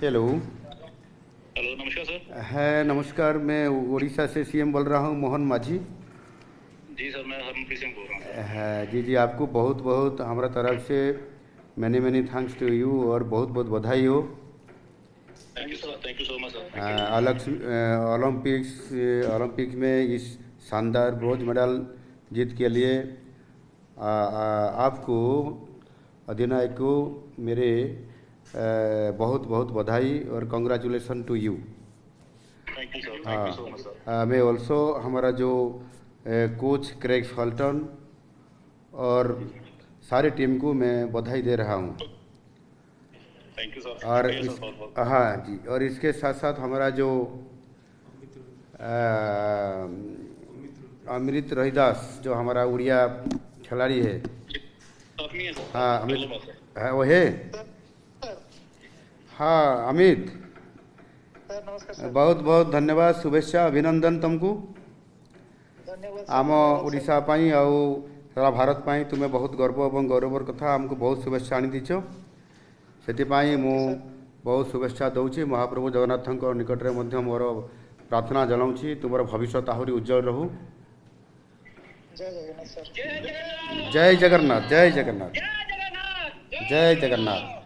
Hello. Hello, नमस्कार sir. है, नमस्कार। मैं उड़ीसा से सीएम बोल रहा हूँ, मोहन माझी। जी सर, मैं हरमनप्रीत सिंह बोल रहा हूँ सर। है जी जी, आपको बहुत बहुत हमारा तरफ से many many thanks to you और बहुत बहुत बधाई हो। Thank you sir, thank you so much sir, thank you. अलग ओलंपिक्स ओलंपिक में इस शानदार ब्रोंज मेडल जीत के लिए आपको, अधिनायक को, मेरे बहुत बहुत बधाई और congratulation to you. Thank you sir, thank you so much sir. मैं ऑल्सो हमारा जो कोच क्रेग फल्टन और सारे टीम को मैं बधाई दे रहा हूँ। थैंक यू सर, और शुक्रिया इस सर, बहुत बहुत। हाँ जी, और इसके साथ साथ हमारा जो अमृत रहीदास, जो हमारा उड़िया खिलाड़ी है। अपनी है सर, हाँ, पहले अमित बात है। है, वो है। हाँ अमित, सर नमस्कार सर। बहुत बहुत धन्यवाद, शुभेच्छा, अभिनंदन तुमको। धन्यवाद सर, आम धन्यवाद सर। ओडिशा पाई आउ सारा भारत पाई तुमे बहुत गर्व और गौरवर कथा आमको बहुत शुभेच्छा आनी दीच। से मु थैंक यू सर। बहुत शुभेच्छा दूची। महाप्रभु जगन्नाथ निकट में मोर प्रार्थना जनाऊँगी तुम भविष्य आहरी उज्जवल रहू। जय जगन्नाथ सर। जय जगन्नाथ, जय जगन्नाथ, जय जगन्नाथ।